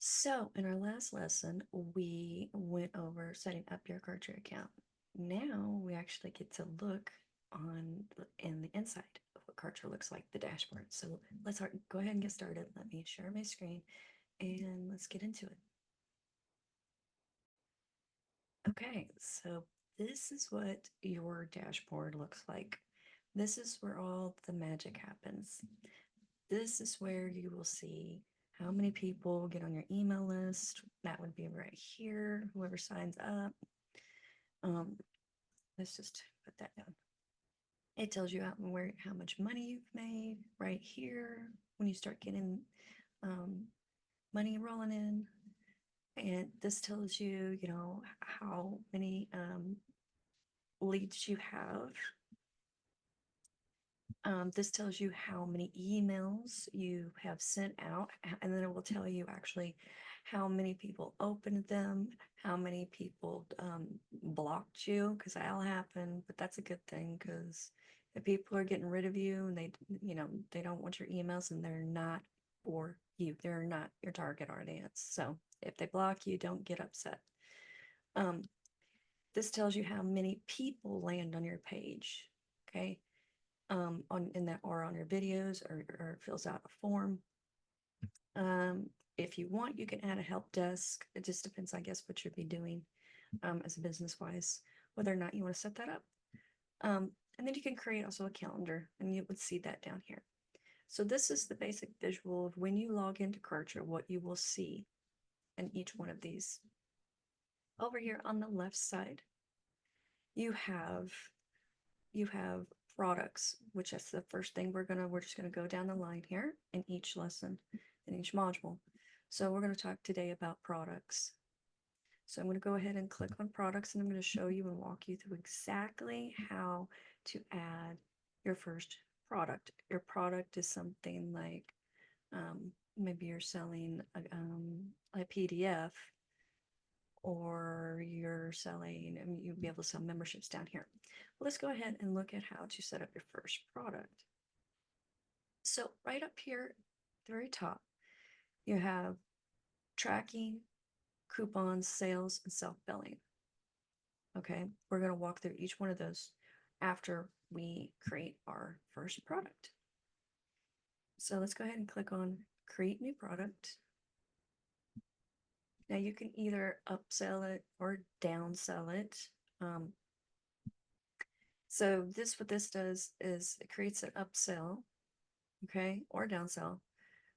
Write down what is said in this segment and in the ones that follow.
So, in our last lesson, we went over setting up your Kartra account. Now we actually get to look on in the inside of what Kartra looks like, the dashboard. So let's go ahead and get started. Let me share my screen and let's get into it. Okay, so this is what your dashboard looks like. This is where all the magic happens. This is where you will see how many people get on your email list. That would be right here, whoever signs up. Um, let's just put that down. It tells you how much money you've made right here when you start getting um, money rolling in. And this tells you, how many leads you have. This tells you how many emails you have sent out, and then it will tell you actually how many people opened them, how many people blocked you, because that'll happen, but that's a good thing because if people are getting rid of you and they don't want your emails and they're not for you, they're not your target audience. So if they block you, don't get upset. Um, this tells you how many people land on your page. Okay, on in that or on your videos or fills out a form. If you want, you can add a help desk. It just depends, I guess, what you'll be doing as a business wise, whether or not you want to set that up. And then you can create also a calendar, and you would see that down here. So this is the basic visual of when you log into Kartra, what you will see in each one of these. Over here on the left side, you have you have products, which is the first thing we're just gonna go down the line here in each lesson, in each module. So we're gonna talk today about products. So I'm gonna go ahead and click on products, and I'm gonna show you and walk you through exactly how to add your first product. Your product is something like maybe you're selling a PDF, or you're selling, I mean, you'll be able to sell memberships down here. Well, let's go ahead and look at how to set up your first product. So right up here, at the very top, you have tracking, coupons, sales, and self-billing. Okay, we're going to walk through each one of those after we create our first product. So let's go ahead and click on create new product. Now you can either upsell it or downsell it. Um, So what this does is it creates an upsell, okay, or downsell,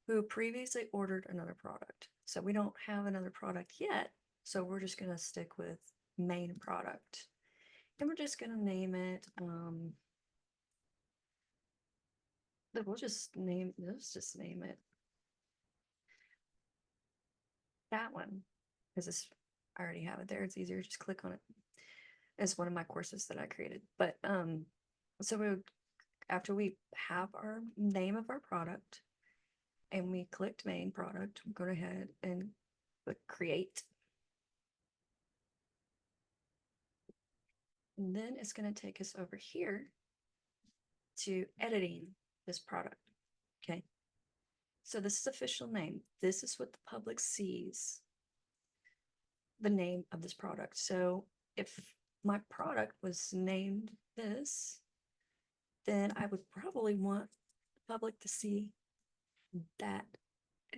who previously ordered another product. So we don't have another product yet, so we're just gonna stick with main product. And we're just gonna name it, let's just name it that one, because I already have it there. It's easier, just click on it. It's one of my courses that I created. But so after we have our name of our product, and we clicked main product, go ahead and click create. And then it's going to take us over here to editing this product. Okay. So this is official name. This is what the public sees, the name of this product. So if my product was named this, then I would probably want the public to see that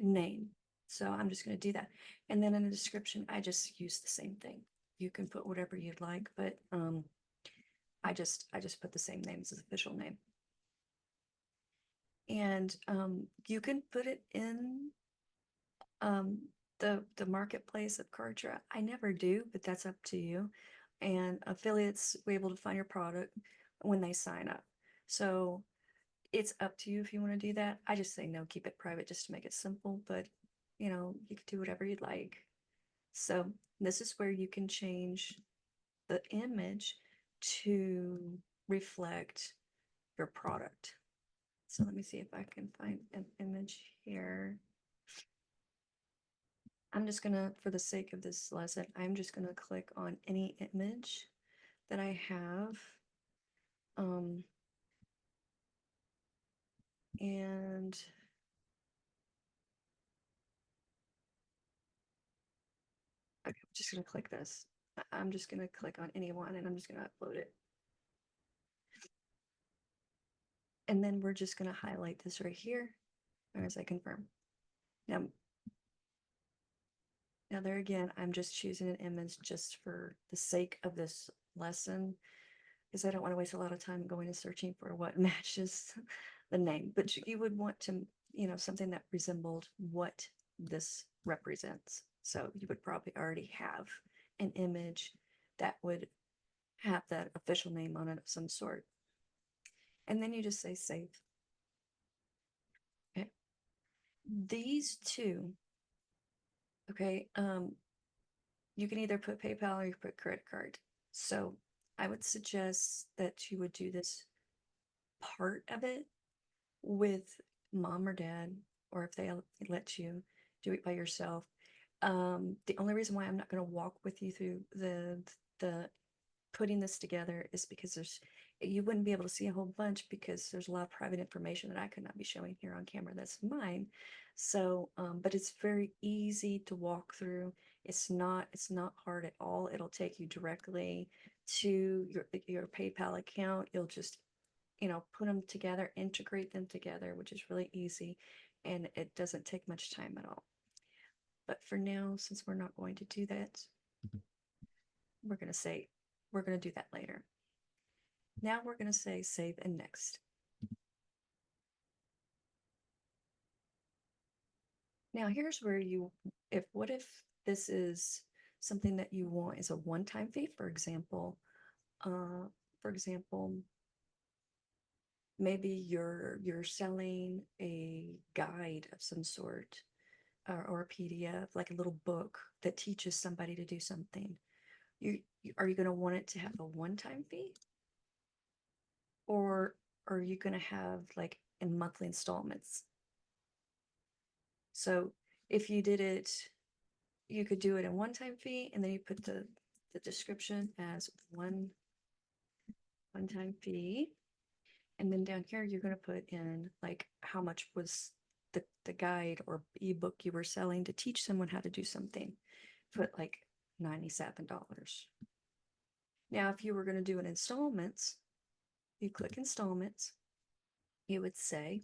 name. So I'm just going to do that. And then in the description, I just use the same thing. You can put whatever you'd like, but I just put the same name as his official name. And you can put it in um, the marketplace of Kartra. I never do, but that's up to you. And affiliates will be able to find your product when they sign up. So it's up to you if you want to do that. I just say no, keep it private just to make it simple, but you can do whatever you'd like. So this is where you can change the image to reflect your product. So let me see if I can find an image here. I'm just gonna, for the sake of this lesson, I'm just gonna click on any image that I have. And just going to click this. I'm just going to click on any one and I'm just going to upload it. And then we're just going to highlight this right here as I confirm. Now there again, I'm just choosing an image just for the sake of this lesson, because I don't want to waste a lot of time going and searching for what matches the name. But you would want to, something that resembled what this represents. So you would probably already have an image that would have that official name on it of some sort. And then you just say save. Okay. These two, okay, you can either put PayPal or you put credit card. So I would suggest that you would do this part of it with mom or dad, or if they let you do it by yourself. The only reason why I'm not going to walk with you through the putting this together is because you wouldn't be able to see a whole bunch because there's a lot of private information that I could not be showing here on camera. That's mine. So, but it's very easy to walk through. It's not hard at all. It'll take you directly to your PayPal account. You'll just, put them together, integrate them together, which is really easy. And it doesn't take much time at all. But for now, since we're not going to do that, we're going to do that later. Now we're going to say save and next. Now here's where what if this is something that you want is a one-time fee, for example, maybe you're selling a guide of some sort, or a PDF, like a little book that teaches somebody to do something. Are you going to want it to have a one-time fee? Or are you going to have like in monthly installments? So if you did it, you could do it in one-time fee, and then you put the description as one-time fee. And then down here, you're going to put in like how much was the guide or ebook you were selling to teach someone how to do something. Put like $97. Now, if you were going to do it in installments, you click installments, you would say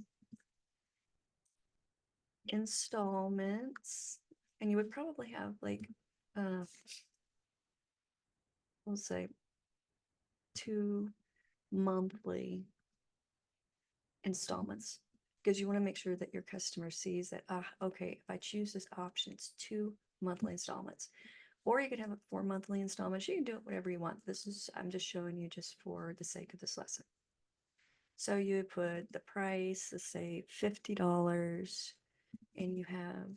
installments, and you would probably have like, we'll say 2 monthly installments, because you want to make sure that your customer sees that, okay, if I choose this option, it's 2 monthly installments. Or you could have it 4 monthly installments. You can do it whatever you want. I'm just showing you just for the sake of this lesson. So you would put the price, let's say $50, and you have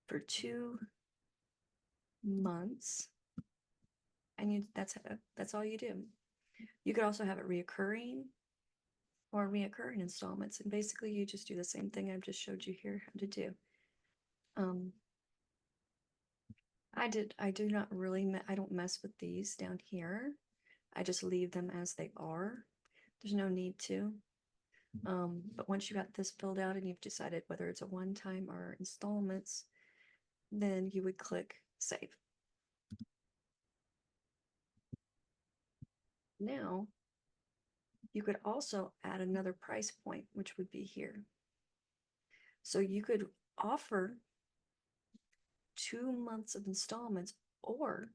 for 2 months, and that's all you do. You could also have it reoccurring or reoccurring installments, and basically you just do the same thing I've just showed you here how to do. I don't mess with these down here. I just leave them as they are. There's no need to. But once you got this filled out and you've decided whether it's a one-time or installments, then you would click save. Now, you could also add another price point, which would be here. So you could offer 2 months of installments, or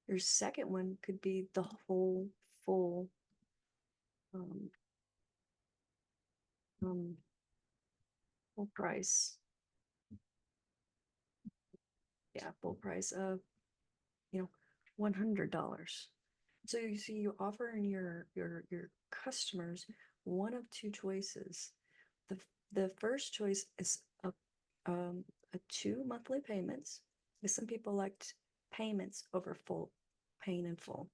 your second one could be the whole full full price. Yeah, full price of $100. So you see, you offer in your customers one of 2 choices. The first choice is a 2 monthly payments, because some people liked payments over paying in full.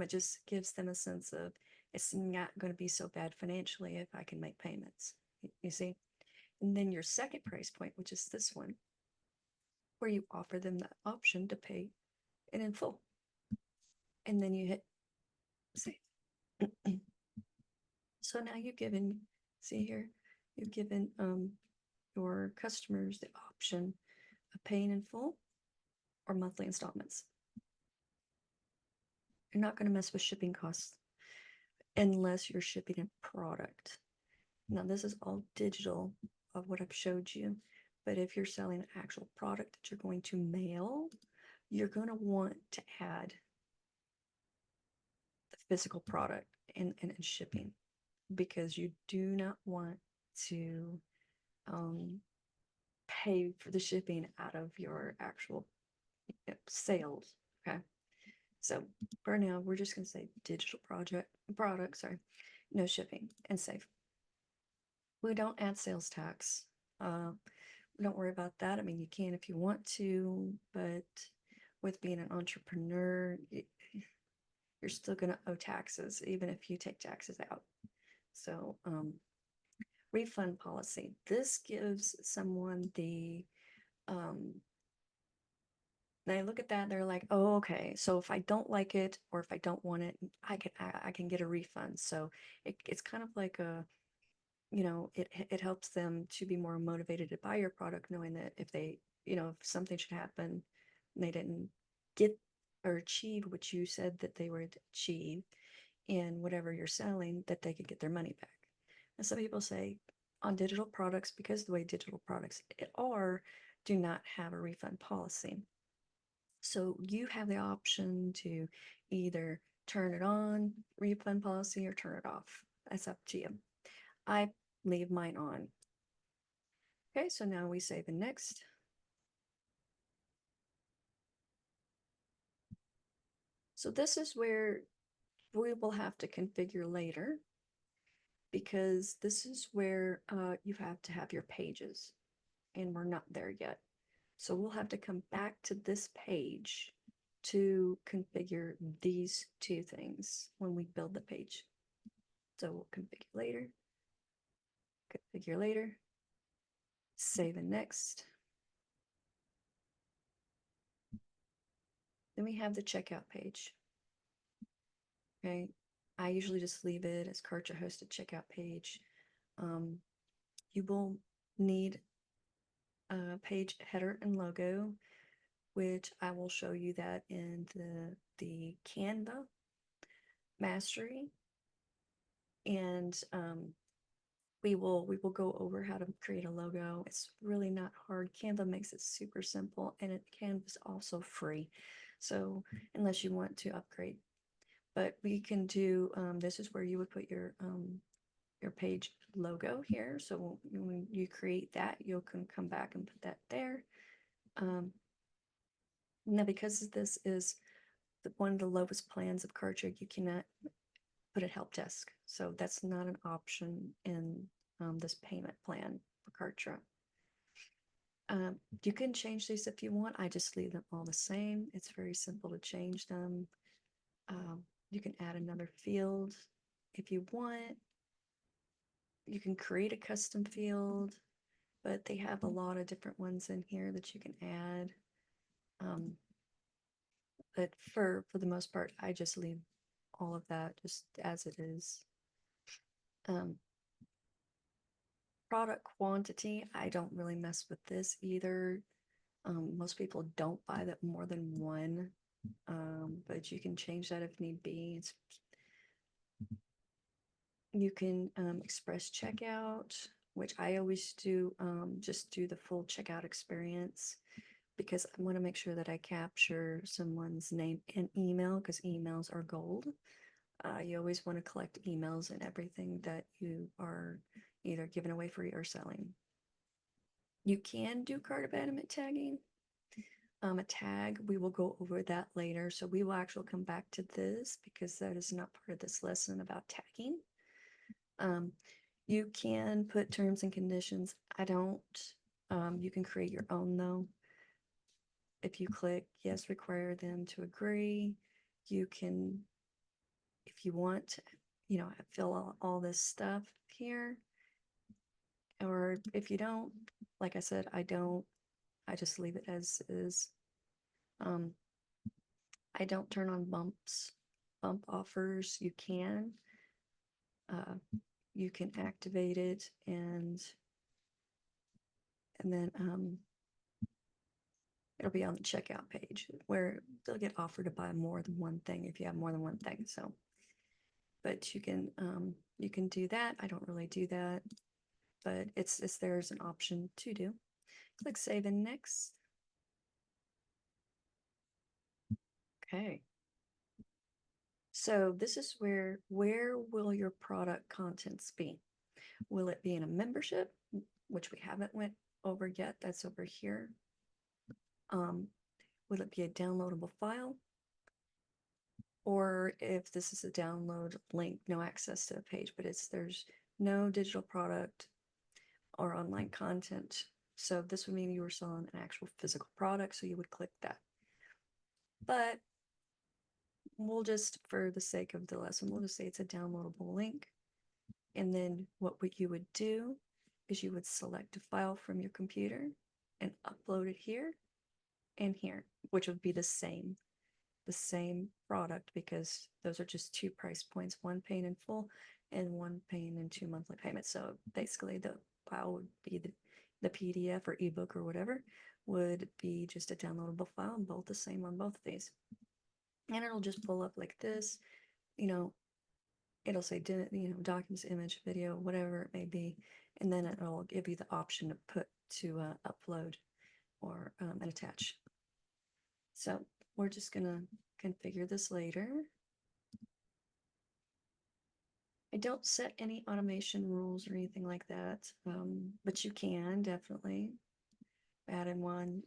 It just gives them a sense of it's not going to be so bad financially if I can make payments. You see? And then your second price point, which is this one, where you offer them the option to pay it in full. And then you hit save. So now you've given, see here, you've given your customers the option paying in full or monthly installments. You're not going to mess with shipping costs unless you're shipping a product. Now, this is all digital of what I've showed you, but if you're selling an actual product that you're going to mail, you're going to want to add the physical product and shipping, because you do not want to pay for the shipping out of your actual sales. Okay. So for now, we're just going to say digital product, sorry, no shipping and save. We don't add sales tax. Don't worry about that. I mean, you can if you want to, but with being an entrepreneur, you're still going to owe taxes, even if you take taxes out. So, refund policy. This gives someone the, they look at that, they're like, oh, okay, so if I don't like it or if I don't want it, I can get a refund. So it's kind of like a, it helps them to be more motivated to buy your product, knowing that if they, if something should happen and they didn't get or achieve what you said that they would achieve in whatever you're selling, that they could get their money back. And some people say on digital products, because the way digital products are, do not have a refund policy. So you have the option to either turn it on, refund policy, or turn it off. That's up to you. I leave mine on. Okay, so now we save and next. So this is where we will have to configure later, because this is where you have to have your pages, and we're not there yet. So we'll have to come back to this page to configure these two things when we build the page. So we'll configure later, save and next. Then we have the checkout page. Okay, I usually just leave it as Kartra hosted checkout page. You will need a page header and logo, which I will show you that in the Canva mastery, and we will go over how to create a logo. It's really not hard. Canva makes it super simple, and Canva's also free, so unless you want to upgrade. But we can do this is where you would put your page logo here. So when you create that, you can come back and put that there. Now, because this is one of the lowest plans of Kartra, you cannot put a help desk. So that's not an option in this payment plan for Kartra. You can change these if you want. I just leave them all the same. It's very simple to change them. You can add another field if you want. You can create a custom field, but they have a lot of different ones in here that you can add. But for the most part, I just leave all of that just as it is. Product quantity, I don't really mess with this either. Most people don't buy that more than one, but you can change that if need be. You can express checkout, which I always do, just do the full checkout experience, because I want to make sure that I capture someone's name and email, because emails are gold. You always want to collect emails and everything that you are either giving away free or selling. You can do cart abandonment tagging. A tag, we will go over that later. So we will actually come back to this, because that is not part of this lesson about tagging. You can put terms and conditions. I don't. You can create your own though. If you click yes, require them to agree, you can, if you want, fill all this stuff here. Or if you don't, like I said, I don't. I just leave it as is. I don't turn on bump offers. You can. You can activate it, and then it'll be on the checkout page where they'll get offered to buy more than one thing if you have more than one thing. So, but you can do that. I don't really do that, but it's there's an option to do. Click save and next. Okay. So this is where will your product contents be? Will it be in a membership, which we haven't went over yet? That's over here. Will it be a downloadable file? Or if this is a download link, no access to the page, but there's no digital product or online content. So this would mean you were selling an actual physical product, so you would click that. But we'll just, for the sake of the lesson, we'll just say it's a downloadable link. And then what you would do is you would select a file from your computer and upload it here and here, which would be the same product, because those are just two price points, one paying in full and one paying in 2 monthly payments. So basically the file would be the PDF or ebook or whatever would be just a downloadable file, and both the same on both of these. And it'll just pull up like this, it'll say, documents, image, video, whatever it may be. And then it'll give you the option to upload or and attach. So we're just gonna configure this later. I don't set any automation rules or anything like that, but you can definitely add in one.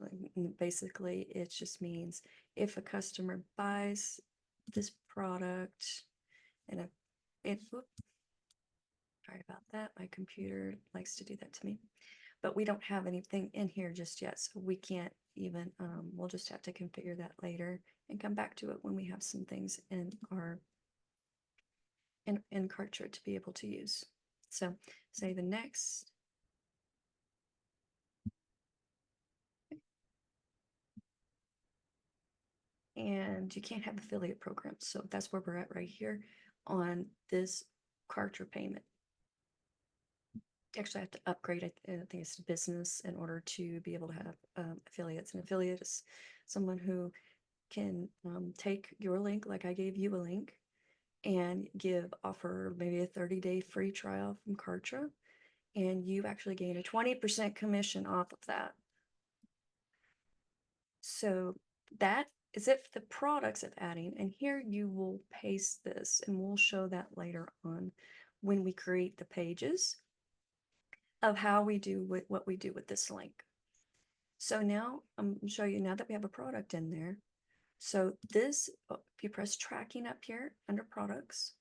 Basically, it just means if a customer buys this product and sorry about that, my computer likes to do that to me, but we don't have anything in here just yet, so we can't even, we'll just have to configure that later and come back to it when we have some things in our in Kartra to be able to use. So save and next. And you can't have affiliate programs, so that's where we're at right here on this Kartra payment. You actually have to upgrade, I think it's business, in order to be able to have affiliates. And affiliate is someone who can take your link, like I gave you a link, and offer maybe a 30-day free trial from Kartra, and you actually gain a 20% commission off of that. So that is it for the products of adding, and here you will paste this, and we'll show that later on when we create the pages of how we do what we do with this link. So now I'm going to show you, now that we have a product in there. So this, if you press tracking up here under products,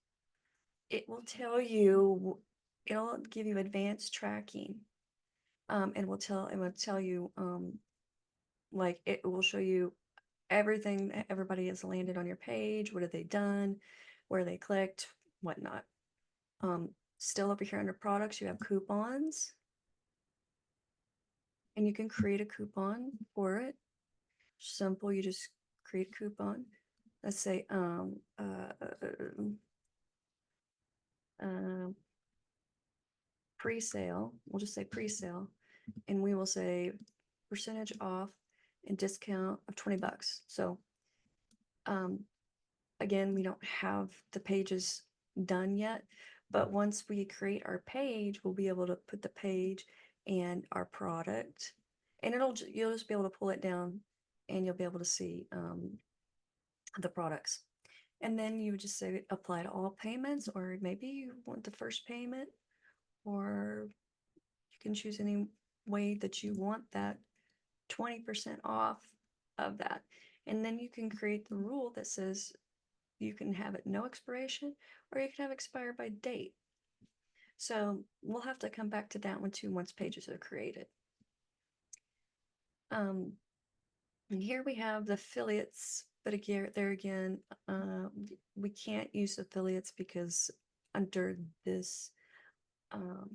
it will tell you, it'll give you advanced tracking, and it will tell you, like it will show you everything that everybody has landed on your page, what have they done, where they clicked, whatnot. Still over here under products, you have coupons, and you can create a coupon for it. Simple, you just create a coupon. Let's say pre-sale. We'll just say pre-sale, and we will say percentage off and discount of $20. So again, we don't have the pages done yet, but once we create our page, we'll be able to put the page and our product, and you'll just be able to pull it down, and you'll be able to see the products. And then you would just say apply to all payments, or maybe you want the first payment, or you can choose any way that you want that 20% off of that. And then you can create the rule that says you can have it no expiration, or you can have expired by date. So we'll have to come back to that one too once pages are created. And here we have the affiliates, but again, we can't use affiliates because under this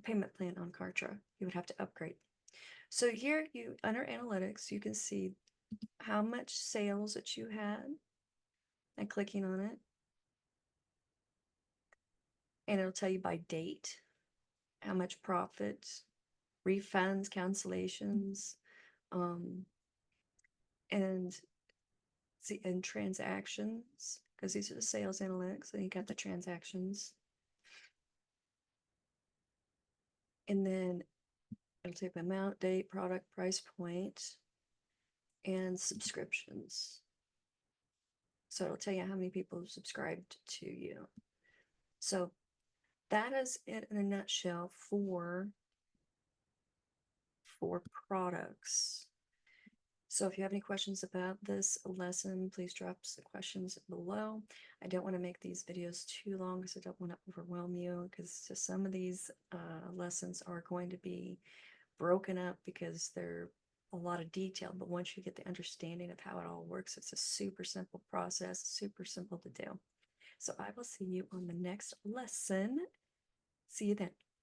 payment plan on Kartra, you would have to upgrade. So here under analytics, you can see how much sales that you had and clicking on it. And it'll tell you by date, how much profit, refunds, cancellations, and see, and transactions, because these are the sales analytics, and you got the transactions. And then it'll take amount, date, product, price point, and subscriptions. So it'll tell you how many people have subscribed to you. So that is it in a nutshell for products. So if you have any questions about this lesson, please drop some questions below. I don't want to make these videos too long because I don't want to overwhelm you, because some of these lessons are going to be broken up because they're a lot of detail. But once you get the understanding of how it all works, it's a super simple process, super simple to do. So I will see you on the next lesson. See you then.